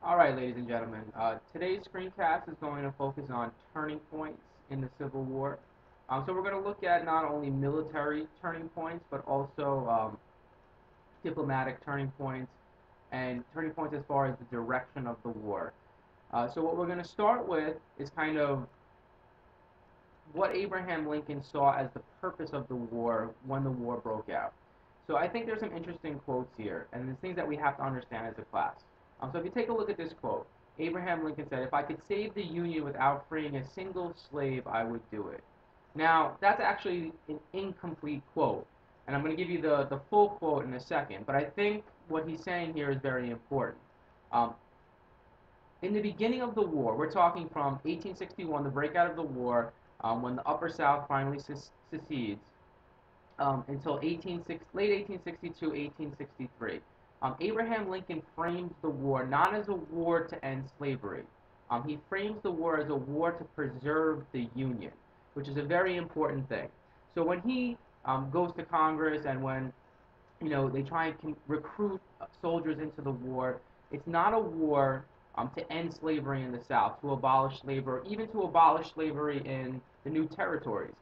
All right, ladies and gentlemen, today's screencast is going to focus on turning points in the Civil War. So we're going to look at not only military turning points, but also diplomatic turning points and turning points as far as the direction of the war. So what we're going to start with is kind of what Abraham Lincoln saw as the purpose of the war when the war broke out. So I think there's some interesting quotes here, and there's things that we have to understand as a class. So if you take a look at this quote, Abraham Lincoln said, "If I could save the Union without freeing a single slave, I would do it." Now, that's actually an incomplete quote, and I'm going to give you the full quote in a second, but I think what he's saying here is very important. Um, in the beginning of the war, we're talking from 1861, the breakout of the war, when the Upper South finally secedes, until late 1862, 1863. Abraham Lincoln frames the war not as a war to end slavery. He frames the war as a war to preserve the Union, which is a very important thing. So when he goes to Congress and when they try and recruit soldiers into the war, it's not a war to end slavery in the South, to abolish slavery, even to abolish slavery in the new territories.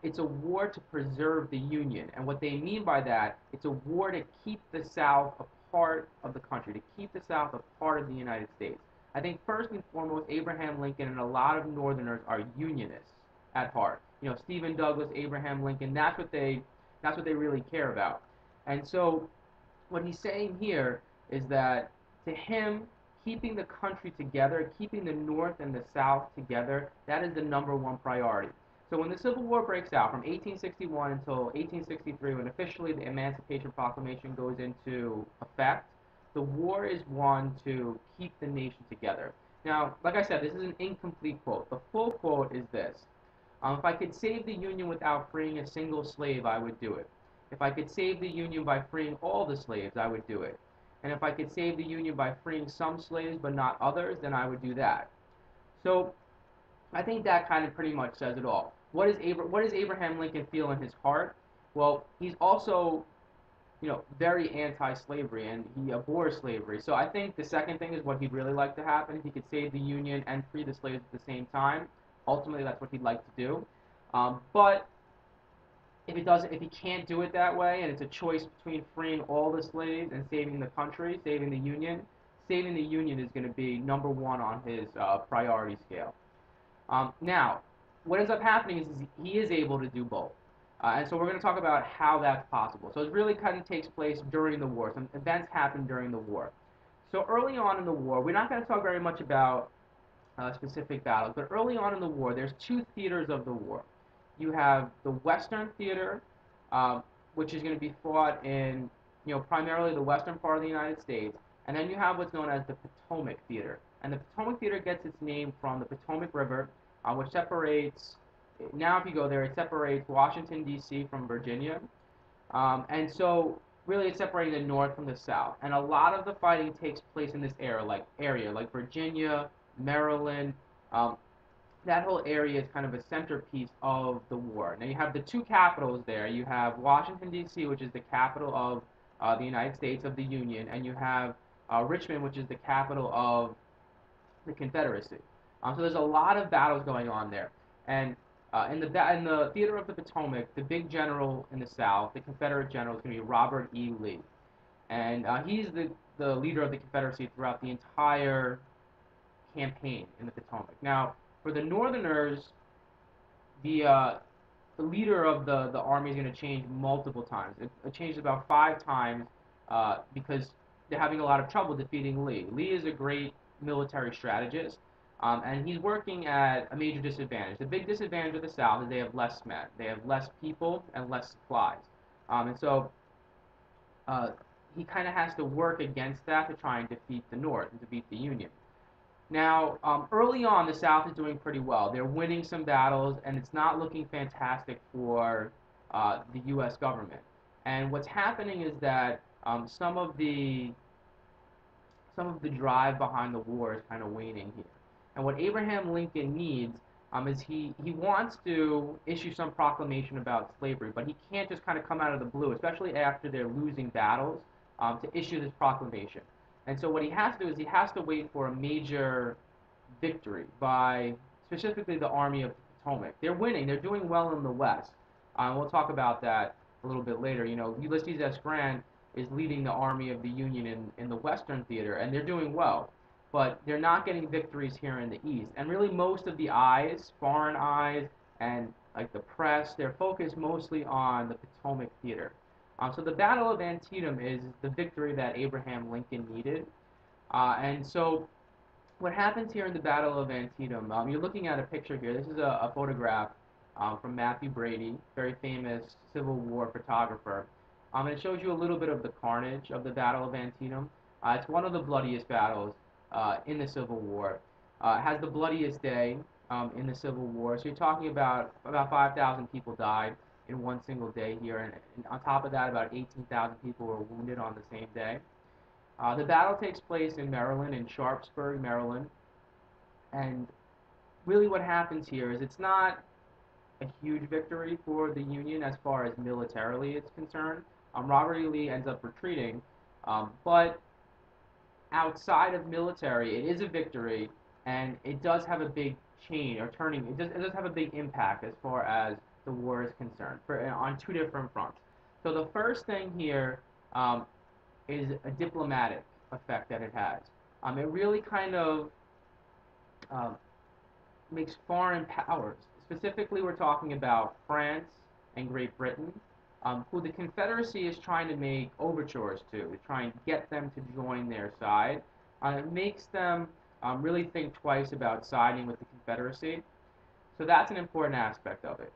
It's a war to preserve the Union. And what they mean by that, it's a war to keep the South a part of the country, to keep the South a part of the United States. I think first and foremost, Abraham Lincoln and a lot of Northerners are Unionists at heart. Stephen Douglas, Abraham Lincoln, that's what they really care about. And so what he's saying here is that to him, keeping the country together, keeping the North and the South together, that is the number one priority. So when the Civil War breaks out from 1861 until 1863, when officially the Emancipation Proclamation goes into effect, the war is won to keep the nation together. Now, like I said, this is an incomplete quote. The full quote is this. If I could save the Union without freeing a single slave, I would do it. If I could save the Union by freeing all the slaves, I would do it. And if I could save the Union by freeing some slaves but not others, then I would do that. So I think that kind of pretty much says it all. What does Abraham Lincoln feel in his heart? Well, he's also very anti-slavery, and he abhors slavery. So I think the second thing is what he'd really like to happen. If he could save the Union and free the slaves at the same time, ultimately that's what he'd like to do. But if he can't do it that way, and it's a choice between freeing all the slaves and saving the country, saving the Union is going to be number one on his priority scale. Now, what ends up happening is he is able to do both. And so we're going to talk about how that's possible. So it really kind of takes place during the war. Some events happen during the war. So early on in the war, we're not going to talk very much about specific battles, but early on in the war, there's two theaters of the war. You have the Western theater, which is going to be fought in, primarily the western part of the United States, and then you have what's known as the Potomac theater. And the Potomac theater gets its name from the Potomac River, which separates. Now, if you go there, it separates Washington D.C. from Virginia, and so really it's separating the North from the South. And a lot of the fighting takes place in this area, like Virginia, Maryland. Um, that whole area is kind of a centerpiece of the war. Now you have the two capitals there. You have Washington D.C., which is the capital of the United States of the Union, and you have Richmond, which is the capital of the Confederacy. So there's a lot of battles going on there, and in the theater of the Potomac, the big general in the South, the Confederate general, is going to be Robert E. Lee, and he's the leader of the Confederacy throughout the entire campaign in the Potomac. Now, for the Northerners, the leader of the army is going to change multiple times. It changed about 5 times because they're having a lot of trouble defeating Lee. Lee is a great military strategist, and he's working at a major disadvantage. The big disadvantage of the South is they have less men, they have less people, and less supplies. And so uh, he kind of has to work against that to try and defeat the North and defeat the Union. Now, early on, the South is doing pretty well. They're winning some battles, and it's not looking fantastic for the U.S. government. And what's happening is that some of the drive behind the war is kind of waning here. And what Abraham Lincoln needs is he wants to issue some proclamation about slavery, but he can't just kind of come out of the blue, especially after they're losing battles, to issue this proclamation. And so what he has to do is he has to wait for a major victory by specifically the Army of the Potomac. They're winning. They're doing well in the West. We'll talk about that a little bit later. You know, Ulysses S. Grant is leading the Army of the Union in the Western theater, and they're doing well. But they're not getting victories here in the East. And really, most of the eyes, foreign eyes, and like the press, they're focused mostly on the Potomac theater. So the Battle of Antietam is the victory that Abraham Lincoln needed. And so what happens here in the Battle of Antietam, you're looking at a picture here. This is a photograph from Matthew Brady, very famous Civil War photographer. And it shows you a little bit of the carnage of the Battle of Antietam. It's one of the bloodiest battles in the Civil War. It has the bloodiest day in the Civil War. So you're talking about 5,000 people died in one single day here, and on top of that, about 18,000 people were wounded on the same day. The battle takes place in Maryland, in Sharpsburg, Maryland, and really what happens here is it's not a huge victory for the Union as far as militarily it's concerned. Robert E. Lee ends up retreating, but outside of military, it is a victory, and it does have a big change or turning. It does have a big impact as far as the war is concerned on two different fronts. So the first thing here um, is a diplomatic effect that it has. It really kind of um, makes foreign powers, specifically we're talking about France and Great Britain, who the Confederacy is trying to make overtures to try and get them to join their side. It makes them really think twice about siding with the Confederacy. So that's an important aspect of it.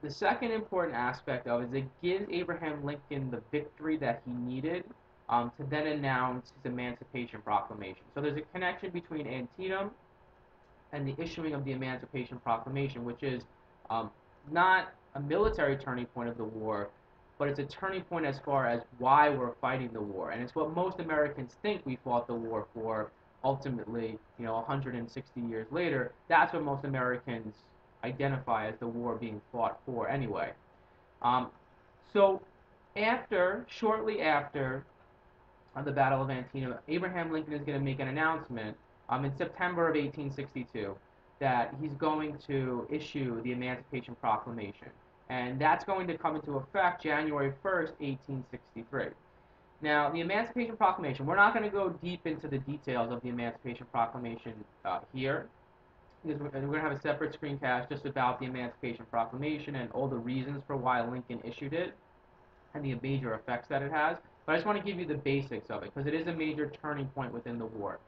The second important aspect of it is it gives Abraham Lincoln the victory that he needed to then announce his Emancipation Proclamation. So there's a connection between Antietam and the issuing of the Emancipation Proclamation, which is not a military turning point of the war, but it's a turning point as far as why we're fighting the war. And it's what most Americans think we fought the war for. Ultimately, 160 years later, that's what most Americans identify as the war being fought for anyway. Um, so shortly after the Battle of Antietam, Abraham Lincoln is going to make an announcement in September of 1862 that he's going to issue the Emancipation Proclamation. And that's going to come into effect January 1st, 1863. Now, the Emancipation Proclamation, we're not going to go deep into the details of the Emancipation Proclamation here, because we're going to have a separate screencast just about the Emancipation Proclamation and all the reasons for why Lincoln issued it and the major effects that it has. But I just want to give you the basics of it because it is a major turning point within the war.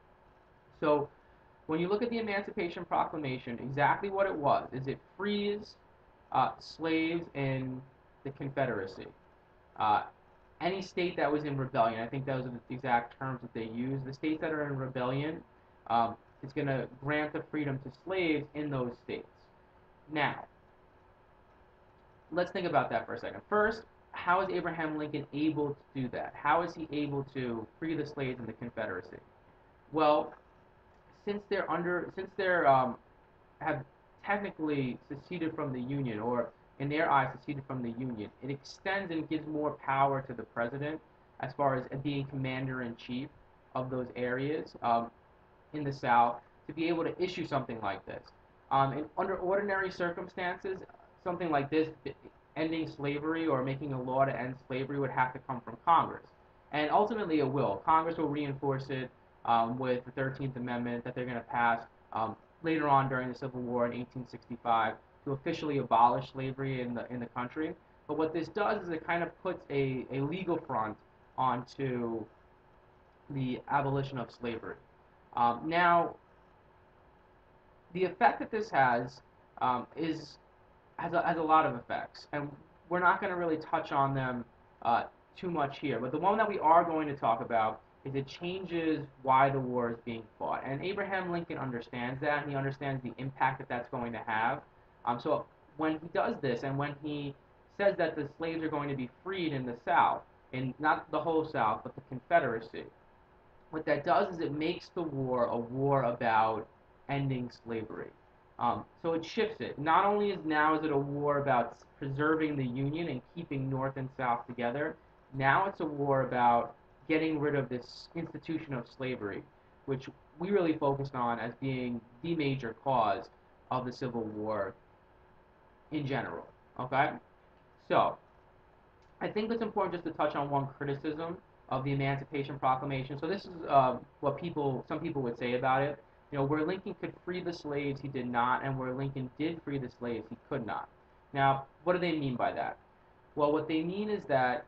So when you look at the Emancipation Proclamation, exactly what it was is it frees slaves in the Confederacy. Uh, any state that was in rebellion, I think those are the exact terms that they use. The states that are in rebellion, it's going to grant the freedom to slaves in those states. Now, let's think about that for a second. First, how is Abraham Lincoln able to do that? How is he able to free the slaves in the Confederacy? Well, since they're have technically seceded from the Union, or in their eyes seceded from the Union, it extends and gives more power to the president as far as being commander in chief of those areas in the South to be able to issue something like this. Under ordinary circumstances, something like this, ending slavery or making a law to end slavery, would have to come from Congress. And ultimately it will. Congress will reinforce it with the 13th Amendment that they're going to pass later on during the Civil War in 1865 to officially abolish slavery in the country. But what this does is it kind of puts a legal front onto the abolition of slavery. Now, the effect that this has has a lot of effects, and we're not going to really touch on them too much here. But the one that we are going to talk about is it changes why the war is being fought, and Abraham Lincoln understands that, and he understands the impact that that's going to have. So when he does this, and when he says that the slaves are going to be freed in the South, and not the whole South, but the Confederacy, what that does is it makes the war a war about ending slavery. So it shifts it. Not only is it a war about preserving the Union and keeping North and South together, now it's a war about getting rid of this institution of slavery, which we really focused on as being the major cause of the Civil War in general. Okay, so I think it's important just to touch on one criticism of the Emancipation Proclamation. So this is what some people would say about it. You know, where Lincoln could free the slaves, he did not, and where Lincoln did free the slaves, he could not. Now, what do they mean by that? Well, what they mean is that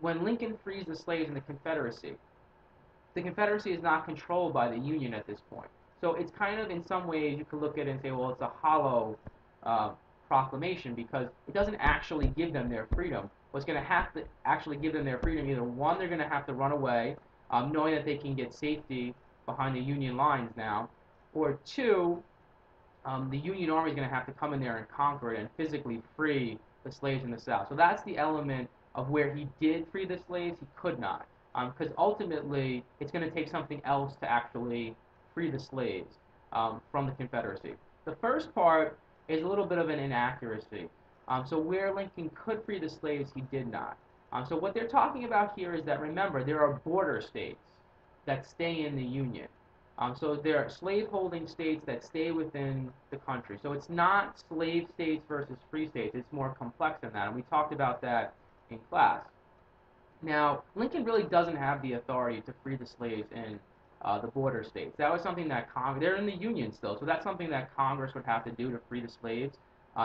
when Lincoln frees the slaves in the Confederacy is not controlled by the Union at this point. So it's kind of, in some ways, you could look at it and say, well, it's a hollow uh, proclamation because it doesn't actually give them their freedom. What's going to have to actually give them their freedom, either one, they're going to have to run away, knowing that they can get safety behind the Union lines now, or two, the Union Army is going to have to come in there and conquer it and physically free the slaves in the South. So that's the element of where he did free the slaves, he could not. Because ultimately, it's going to take something else to actually free the slaves from the Confederacy. The first part is a little bit of an inaccuracy. So where Lincoln could free the slaves, he did not. So what they're talking about here is that, remember, there are border states that stay in the Union. So there are slave-holding states that stay within the country. So it's not slave states versus free states. It's more complex than that, and we talked about that in class. Now, Lincoln really doesn't have the authority to free the slaves in the border states. That was something that they're in the Union still, so that's something that Congress would have to do to free the slaves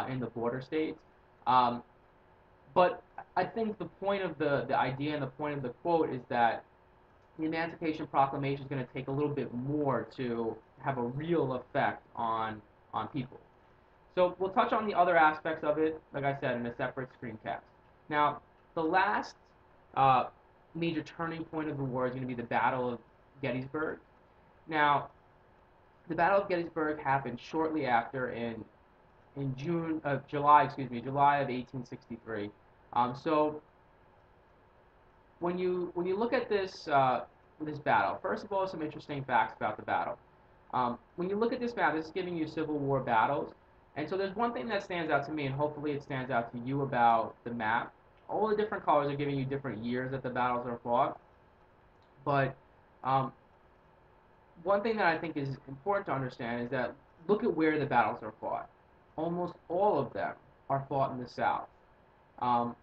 in the border states. Um, but I think the point of the idea and the point of the quote is that the Emancipation Proclamation is going to take a little bit more to have a real effect on people. So we'll touch on the other aspects of it, like I said, in a separate screencast. Now, the last uh, major turning point of the war is going to be the Battle of Gettysburg. Now, the Battle of Gettysburg happened shortly after in July of 1863. So when you look at this battle, first of all, some interesting facts about the battle. When you look at this map, this is giving you Civil War battles, and so there's one thing that stands out to me, and hopefully it stands out to you about the map. All the different colors are giving you different years that the battles are fought, but um, one thing that I think is important to understand is that look at where the battles are fought. Almost all of them are fought in the South. Um,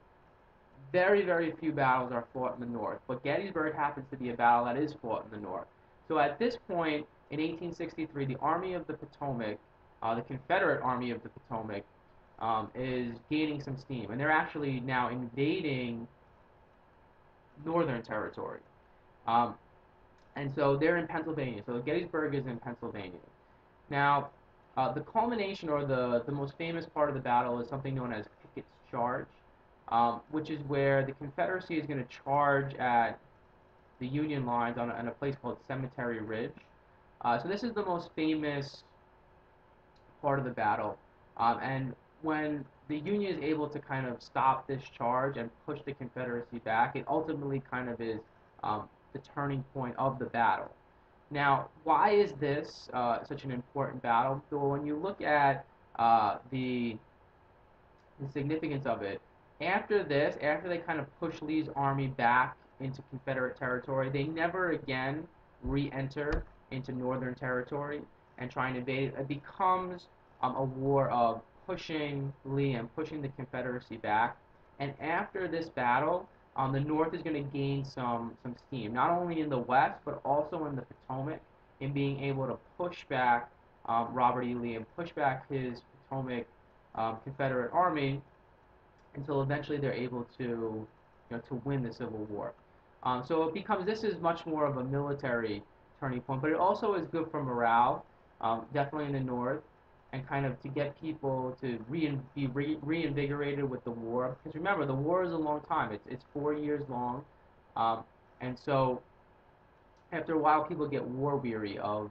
very, very few battles are fought in the North, but Gettysburg happens to be a battle that is fought in the North. So at this point, in 1863, the Army of the Potomac, the Confederate Army of the Potomac, is gaining some steam, and they're actually now invading Northern Territory. Um, and so they're in Pennsylvania. So Gettysburg is in Pennsylvania. Now, the culmination or the most famous part of the battle is something known as Pickett's Charge, which is where the Confederacy is going to charge at the Union lines on a place called Cemetery Ridge. So this is the most famous part of the battle. And when the Union is able to kind of stop this charge and push the Confederacy back, it ultimately kind of is the turning point of the battle. Now, why is this such an important battle? So when you look at the significance of it, after they kind of push Lee's army back into Confederate territory, they never again re-enter into Northern territory and try and invade it. It becomes a war of pushing Lee and pushing the Confederacy back. And after this battle, the North is going to gain some steam, not only in the West but also in the Potomac, in being able to push back Robert E. Lee and push back his Potomac Confederate Army until eventually they're able to win the Civil War. So it becomes this is much more of a military turning point, but it also is good for morale, definitely in the North, and kind of to get people to be reinvigorated with the war. Because remember, the war is a long time. It's 4 years long, um, and so after a while, people get war weary of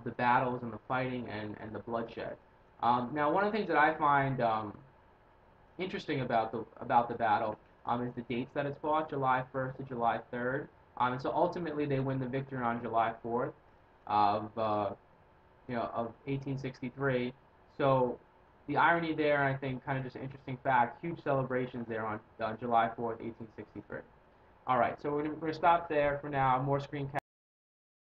the battles and the fighting and the bloodshed. Now, one of the things that I find interesting about the battle is the dates that it's fought, July 1st to July 3rd. And so ultimately they win the victory on July 4th of of 1863. So the irony there, I think, kind of just an interesting fact, huge celebrations there on July 4th, 1863. All right, so we're gonna stop there for now. More screencasts.